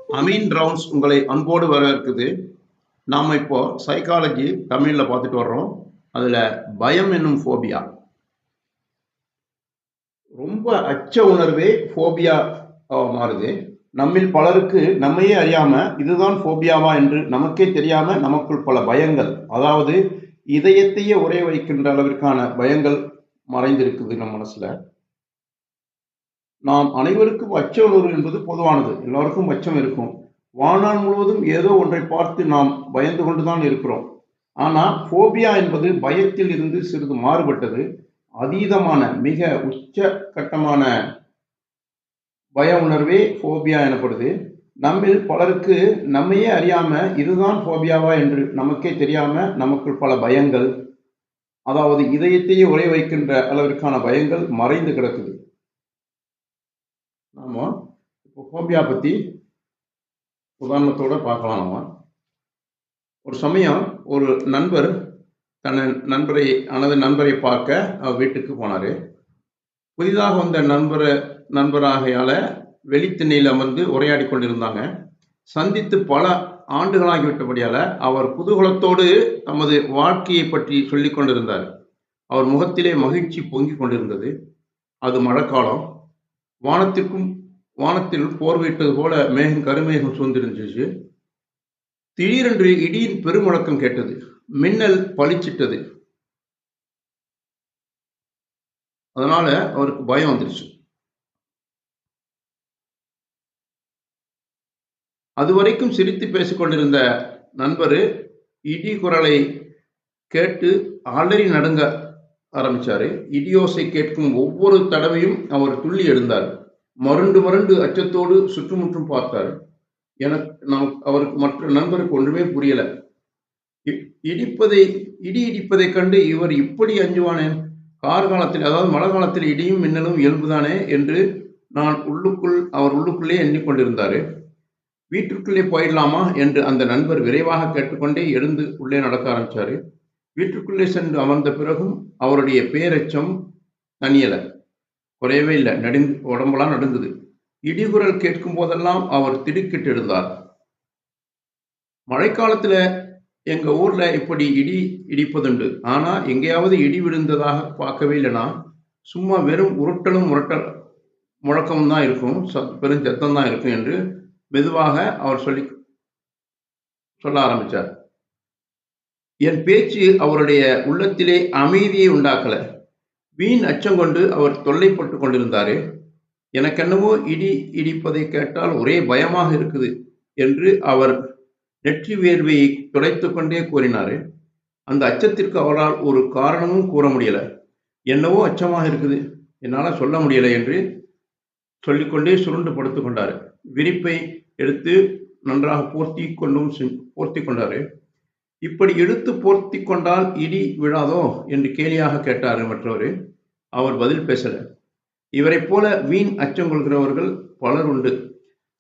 Ameen rounds உங்களை அன்போடு வரவேற்குது. நாம இப்போ சைக்காலஜி தமிழ்ல பார்த்துட்டு வர்றோம். அதுல பயம் என்னும் ஃபோபியா. ரொம்ப அச்ச உணர்வே ஃபோபியா மாறுது. நம்மில் பலருக்கு நம்மையே அறியாம இதுதான் ஃபோபியாவா என்று நமக்கே தெரியாம நமக்குள் பல பயங்கள், அதாவது இதயத்தையே உறைய வைக்கின்ற அளவிற்கான பயங்கள் மறைந்திருக்குது நம் மனசுல. நாம் அனைவருக்கும் அச்ச உணர்வு என்பது பொதுவானது. எல்லாருக்கும் அச்சம் இருக்கும். வாழ்நாள் முழுவதும் ஏதோ ஒன்றை பார்த்து நாம் பயந்து கொண்டுதான் இருக்கிறோம். ஆனா ஃபோபியா என்பது பயத்தில் இருந்து சிறிது மாறுபட்டது. அதீதமான மிக உச்ச கட்டமான பய உணர்வே ஃபோபியா எனப்படுது. நம்மில் பலருக்கு நம்மையே அறியாம இதுதான் ஃபோபியாவா என்று நமக்கே தெரியாம நமக்குள் பல பயங்கள், அதாவது இதயத்தையே உறைய வைக்கின்ற அளவிற்கான பயங்கள் மறைந்து கிடக்குது. நாம இப்போ ஃபோபியா பத்தி உதாரணத்தோட பார்க்கலாம் நம்ம. ஒரு சமயம் ஒரு நண்பர் தன் நண்பரை பார்க்க வீட்டுக்கு போனாரு. புதிதாக வந்த நண்பராகையால வெளித்திண்ணையில் அமர்ந்து உரையாடி கொண்டிருந்தாங்க. சந்தித்து பல ஆண்டுகளாகிவிட்டபடியால அவர் குதூகலத்தோடு தமது வாழ்க்கையை பற்றி சொல்லிக் கொண்டிருந்தார். அவர் முகத்திலே மகிழ்ச்சி பொங்கிக் கொண்டிருந்தது. அது மழைக்காலம். வானத்தில் போர்வையிட்டது போல கருமேகம் சூழ்ந்திருந்துச்சு. திடீரென்று இடியின் பெருமுழக்கம் கேட்டது. மின்னல் பளிச்சிட்டது. அதனால அவருக்கு பயம் வந்துருச்சு. அதுவரைக்கும் சிரித்து பேசிக் கொண்டிருந்த நண்பர் இடி குரலை கேட்டு அலறி நடுங்க ஆரம்பிச்சாரு. இடியோசை கேட்கும் ஒவ்வொரு தடவையும் அவர் துள்ளி எழுந்தார். மருண்டு அச்சத்தோடு சுற்றுமுற்றும் பார்த்தார். அவருக்கு மற்ற நண்பருக்கு ஒன்றுமே புரியல. இடி இடிப்பதைக் கண்டு இவர் இப்படி அஞ்சுவானேன்? கார்காலத்தில், அதாவது மழை காலத்தில் இடியும் மின்னலும் இயல்புதானே என்று அவர் உள்ளுக்குள்ளே எண்ணிக்கொண்டிருந்தாரு. வீட்டிற்குள்ளே போயிடலாமா என்று அந்த நண்பர் விரைவாக கேட்டுக்கொண்டே எழுந்து உள்ளே நடக்க ஆரம்பிச்சாரு. வீட்டுக்குள்ளே சென்று அமர்ந்த பிறகும் அவருடைய பேரச்சம் தனியல, குறையவே இல்லை. உடம்பெல்லாம் நடுங்குது. இடிகுரல் கேட்கும் போதெல்லாம் அவர் திடுக்கிட்டு எழுந்தார். மழைக்காலத்துல எங்க ஊர்ல இப்படி இடி இடிப்பதுண்டு. ஆனா எங்கேயாவது இடி விழுந்ததாக பார்க்கவே இல்லைனா, சும்மா வெறும் முழக்கமும் தான் இருக்கும், பெருஞ்சத்தம் தான் இருக்கும் என்று மெதுவாக அவர் சொல்ல ஆரம்பிச்சார். என் பேச்சு அவருடைய உள்ளத்திலே அமைதியை உண்டாக்கல. வீண் அச்சம் கொண்டு அவர் தொல்லைப்பட்டு கொண்டிருந்தாரு. எனக்கென்னவோ இடி இடிப்பதை கேட்டால் ஒரே பயமாக இருக்குது என்று அவர் நெற்றி வேர்வையை துடைத்துக் கொண்டே கூறினாரு. அந்த அச்சத்திற்கு அவரால் ஒரு காரணமும் கூற முடியல. என்னவோ அச்சமாக இருக்குது, என்னால சொல்ல முடியல என்று சொல்லிக்கொண்டே சுருண்டு படுத்துக் கொண்டாரு. விரிப்பை எடுத்து நன்றாக போர்த்தி கொண்டாரு. இப்படி எடுத்து போர்த்தி கொண்டால் இடி விழாதோ என்று கேலியாக கேட்டாரு மற்றவர். அவர் பதில் பேசல. இவரைப் போல வீண் அச்சம் கொள்கிறவர்கள் பலர் உண்டு.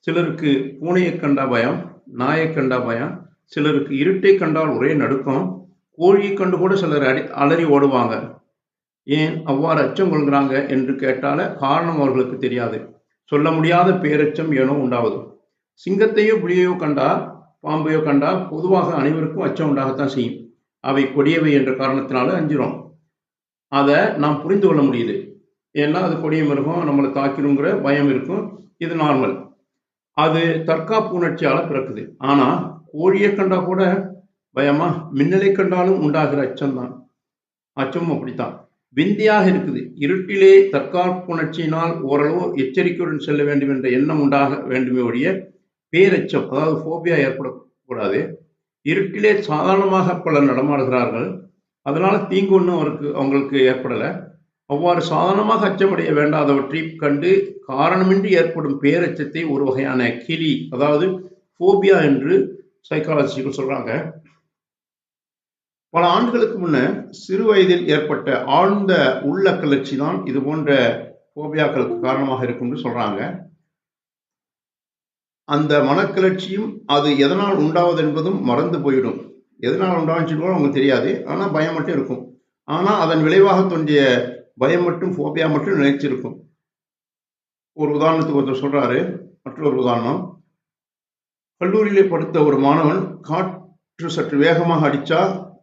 சிலருக்கு பூனையை கண்டா பயம், நாயை கண்டா பயம், சிலருக்கு இருட்டை கண்டால் ஒரே நடுக்கம், கோழியை கண்டு கூட சிலர் அலறி ஓடுவாங்க. ஏன் அவ்வாறு அச்சம் கொள்கிறாங்க என்று கேட்டால காரணம் அவர்களுக்கு தெரியாது. சொல்ல முடியாத பேரச்சம் ஏனோ உண்டாவது. சிங்கத்தையோ புலியையோ கண்டா, பாம்பையோ கண்டா பொதுவாக அனைவருக்கும் அச்சம் உண்டாகத்தான் செய்யும். அவை கொடியவை என்ற காரணத்தினால அஞ்சுறோம். அதை நாம் புரிந்து கொள்ள முடியுது. ஏன்னா அது கொடிய மிருகம், நம்மளை தாக்கிடுங்கிற பயம் இருக்கும். இது நார்மல். அது தற்காப்பு உணர்ச்சியால பிறக்குது. ஆனா கோழியை கண்டா கூட பயமா? மின்னலை கண்டாலும் உண்டாகிற அச்சம்தான். அச்சமும் அப்படித்தான் விந்தியாக இருக்குது. இருட்டிலே தற்காப்பு உணர்ச்சியினால் ஓரளவு எச்சரிக்கையுடன் செல்ல வேண்டும் என்ற எண்ணம் உண்டாக வேண்டுமே ஒழிய பேரச்சம், அதாவது ஃபோபியா ஏற்படக்கூடாது. இருட்டிலே சாதாரணமாக பலர் நடமாடுகிறார்கள். அதனால தீங்கு ஒன்றும் அவங்களுக்கு ஏற்படலை. அவ்வாறு சாதாரணமாக அச்சமடைய வேண்டாதவற்றை கண்டு காரணமின்றி ஏற்படும் பேரச்சத்தை ஒரு வகையான கிளி, அதாவது ஃபோபியா என்று சைக்காலஜிஸ்டுகள் சொல்றாங்க. பல ஆண்டுகளுக்கு முன்ன சிறு வயதில் ஏற்பட்ட ஆழ்ந்த உள்ள கிளர்ச்சி தான் இது போன்ற ஃபோபியாக்களுக்கு காரணமாக இருக்கும்னு சொல்றாங்க. அந்த மனக்கிளர்ச்சியும் அது எதனால் உண்டாவது என்பதும் மறந்து போயிடும். எதனால் உண்டாச்சுன்னு கூட அவங்களுக்கு தெரியாது. ஆனா பயம் மட்டும் இருக்கும். ஆனா அதன் விளைவாக தோன்றிய பயம் மட்டும், ஃபோபியா மட்டும் நிலைச்சிருக்கும். ஒரு உதாரணத்துக்கு ஒருத்தர் சொல்றாரு. மற்றொரு உதாரணம். கல்லூரியிலே படித்த ஒரு மாணவன் காற்று சற்று வேகமாக அடிச்சா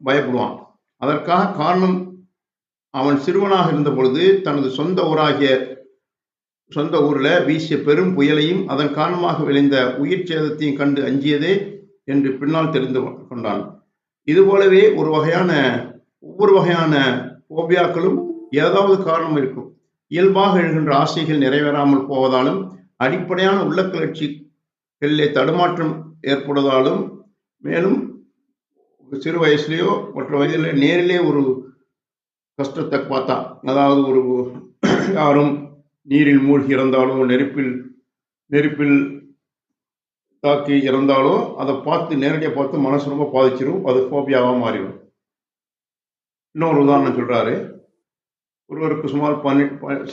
பயப்படுவான். அதற்காக காரணம், அவன் சிறுவனாக இருந்த பொழுது தனது சொந்த ஊர்ல வீசிய பெரும் புயலையும் அதன் காரணமாக விளைந்த உயிர் சேதத்தையும் கண்டு அஞ்சியதே என்று பின்னால் தெரிந்து கொண்டான். இதுபோலவே ஒவ்வொரு வகையான போபியாக்களும் ஏதாவது காரணம் இருக்கும். இயல்பாக எழுகின்ற ஆசைகள் நிறைவேறாமல் போவதாலும், அடிப்படையான உள்ள கிளர்ச்சிகளிலே தடுமாற்றம் ஏற்படுவதாலும், மேலும் சிறு வயசுலயோ மற்ற வயதிலே நேரிலே ஒரு கஷ்டத்தை பார்த்தா, அதாவது ஒரு யாரும் நீரில் மூழ்கி இறந்தாலோ, நெருப்பில் தாக்கி இறந்தாலோ, அதை நேரடியா பார்த்து மனசு ரொம்ப பாதிச்சிரும். அது போபியாவா மாறிடும். இன்னொரு உதாரணம் சொல்றாரு. ஒருவருக்கு சுமார்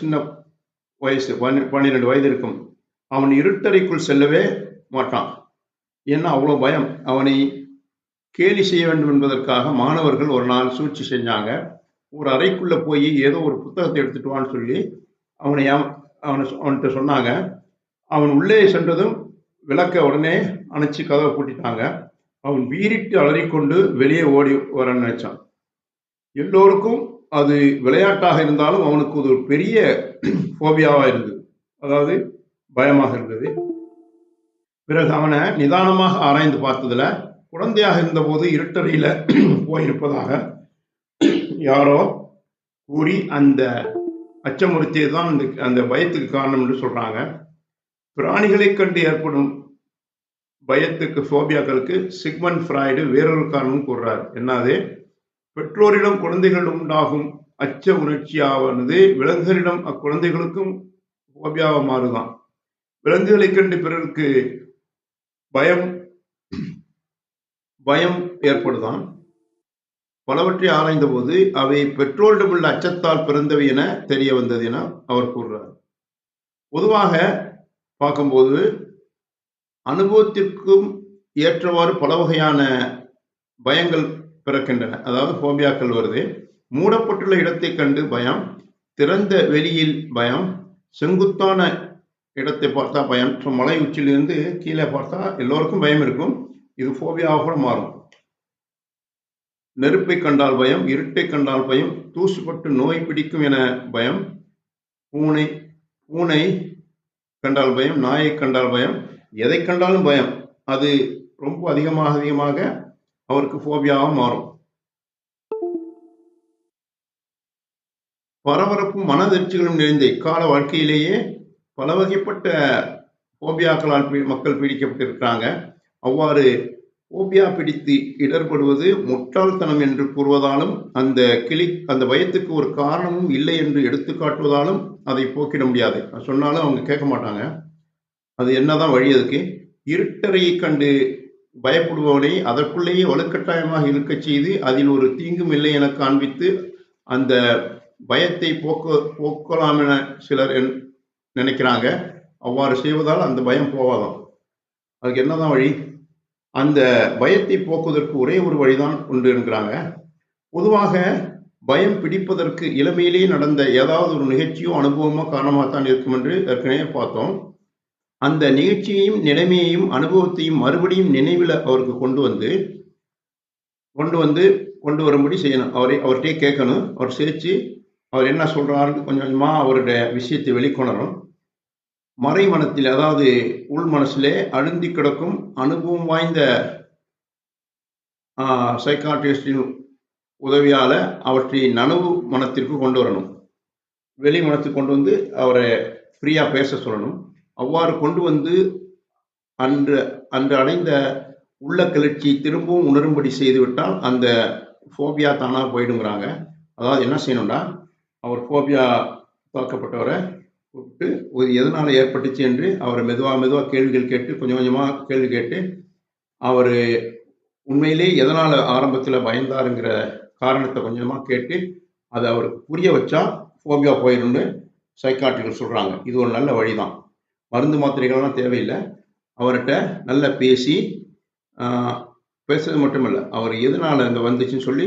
சின்ன வயசு 12 வயது இருக்கும். அவன் இருட்டறைக்குள் செல்லவே மாட்டான். ஏன்னா அவ்வளோ பயம். அவனை கேலி செய்ய வேண்டும் என்பதற்காக மாணவர்கள் ஒரு நாள் சூழ்ச்சி செஞ்சாங்க. ஒரு அறைக்குள்ள போய் ஏதோ ஒரு புத்தகத்தை எடுத்துட்டு வான்னு சொல்லி அவன்கிட்ட சொன்னாங்க. அவன் உள்ளே சென்றதும் விளக்க உடனே அணைச்சி கதவை பூட்டிட்டாங்க. அவன் வீறிட்டு அலறிக்கொண்டு வெளியே ஓடி வர நினைச்சான். எல்லோருக்கும் அது விளையாட்டாக இருந்தாலும் அவனுக்கு ஒரு பெரிய போபியாவா இருந்தது. அதாவது பயமாக இருந்தது. பிறகு அவனை நிதானமாக ஆராய்ந்து பார்த்ததுல, குழந்தையாக இருந்தபோது இருட்டறையில போயிருப்பதாக யாரோ கூறி அந்த அச்சமுறுத்தியது தான் அந்த பயத்துக்கு காரணம் என்று சொல்றாங்க. பிராணிகளை கண்டு ஏற்படும் பயத்துக்கு போபியாக்களுக்கு சிக்மண்ட் ஃப்ராய்டு வேறொரு காரணம் கூறுறார். என்னது? பெற்றோரிடம் குழந்தைகளிடம் உண்டாகும் அச்ச உணர்ச்சியானது விலங்குகளிடம் அக்குழந்தைகளுக்கும் போபியாவா மாறுதான். விலங்குகளை கண்டு பிறருக்கு பயம் ஏற்படுதான். பலவற்றை ஆராய்ந்த போது அவை பெற்றோரிடமுள்ள அச்சத்தால் பிறந்தவை என தெரிய வந்தது என அவர் கூறுறார். பொதுவாக பார்க்கும்போது அனுபவத்திற்கும் ஏற்றவாறு பல வகையான பயங்கள் பிறக்கின்றன. அதாவது போபியாக்கள் வருது. மூடப்பட்டுள்ள இடத்தை கண்டு பயம், திறந்த வெளியில் பயம், செங்குத்தான இடத்தை பார்த்தா பயம். மலை உச்சியிலிருந்து கீழே பார்த்தா எல்லோருக்கும் பயம் இருக்கும். இது போபியாவாக மாறும். நெருப்பை கண்டால் பயம், இருட்டை கண்டால் பயம், தூசுப்பட்டு நோய் பிடிக்கும் என பயம், பூனை கண்டால் பயம், நாயை கண்டால் பயம், எதை கண்டாலும் பயம். அது ரொம்ப அதிகமாக அவருக்கு போபியாவாக மாறும். பரபரப்பும் மனதிர்ச்சிகளும் நிறைந்த இக்கால வாழ்க்கையிலேயே பல வகைப்பட்ட போபியாக்களால் மக்கள் பீடிக்கப்பட்டிருக்கிறாங்க. அவ்வாறு போபியா பிடித்து இடர்படுவது முட்டாள்தனம் என்று கூறுவதாலும், அந்த பயத்துக்கு ஒரு காரணமும் இல்லை என்று எடுத்து காட்டுவதாலும் அதை போக்கிட முடியாது. சொன்னாலும் அவங்க கேட்க மாட்டாங்க. அது என்னதான் வழி? அதுக்கு இருட்டறையை கண்டு பயப்படுபவனை அதற்குள்ளேயே வலுக்கட்டாயமாக இழுக்கச் செய்து அதில் ஒரு தீங்கும் இல்லை என காண்பித்து அந்த பயத்தை போக்கலாம் என சிலர் நினைக்கிறாங்க. அவ்வாறு செய்வதால் அந்த பயம் போவாதாம். அதுக்கு என்னதான் வழி? அந்த பயத்தை போக்குவதற்கு ஒரே ஒரு வழிதான் உண்டு என்கிறாங்க. பொதுவாக பயம் பிடிப்பதற்கு இளமையிலேயே நடந்த ஏதாவது ஒரு நிகழ்ச்சியோ அனுபவமோ காரணமாகத்தான் இருக்கும் என்று ஏற்கனவே பார்த்தோம். அந்த நிகழ்ச்சியையும் நிலைமையையும் அனுபவத்தையும் மறுபடியும் நினைவில் அவருக்கு கொண்டு வரும்படி செய்யணும். அவர்கிட்டயே கேட்கணும். அவர் சிரிச்சு அவர் என்ன சொல்றாருன்னு கொஞ்சம் கொஞ்சமா அவருடைய விஷயத்தை வெளிக்கொணரும். மறைமனத்தில், அதாவது உள் மனசிலே அழுந்தி கிடக்கும் அனுபவம் வாய்ந்த சைக்காட்ரிஸ்டின் உதவியால அவற்றை நனவு மனத்திற்கு கொண்டு வரணும். வெளி மனத்துக்கு கொண்டு வந்து அவரை ஃப்ரீயா பேச சொல்லணும். அவ்வாறு கொண்டு வந்து அன்று அடைந்த உள்ள கிளர்ச்சி திரும்பவும் உணரும்படி செய்துவிட்டால் அந்த போபியா தானா போயிடுங்கிறாங்க. அதாவது என்ன செய்யணும்னா, அவர் போபியா தாக்கப்பட்டவரை கூப்பிட்டு எதனால ஏற்பட்டுச்சு என்று அவரை மெதுவா கேள்விகள் கேட்டு கொஞ்சம் கொஞ்சமா கேள்வி கேட்டு அவர் உண்மையிலே எதனால ஆரம்பத்தில் பயந்தாருங்கிற காரணத்தை கொஞ்சமா கேட்டு அதை அவருக்கு புரிய வச்சா போபியா போயிடும்னு சைக்காட்ரிகள் சொல்றாங்க. இது ஒரு நல்ல வழிதான். மருந்து மாத்திரைகள்லாம் தேவையில்லை. அவர்கிட்ட நல்லா பேசுறது மட்டுமல்ல, அவர் எதனால அங்கே வந்துச்சுன்னு சொல்லி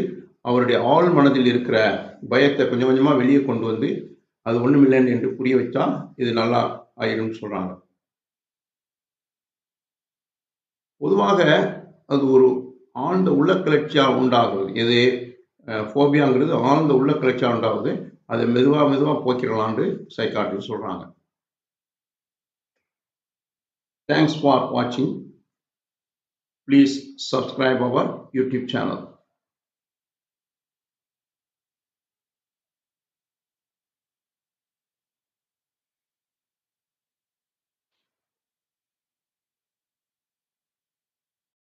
அவருடைய ஆழ் மனதில் இருக்கிற பயத்தை கொஞ்சம் கொஞ்சமா வெளியே கொண்டு வந்து அது ஒண்ணுமில்லைன்னு என்று புரிய வச்சா இது நல்லா ஆயிடும்னு சொல்றாங்க. பொதுவாக அது ஒரு ஆழ்ந்த உள்ள கிளர்ச்சியால் உண்டாகிறது. எது ஃபோபியாங்கிறது ஆழ்ந்த உள்ள கிளர்ச்சியால் உண்டாகுது. அதை மெதுவாக போக்கிடலான்னு சைக்காட்ரிஸ்ட் சொல்கிறாங்க. தேங்க்ஸ் ஃபார் வாட்சிங். Please subscribe our YouTube channel.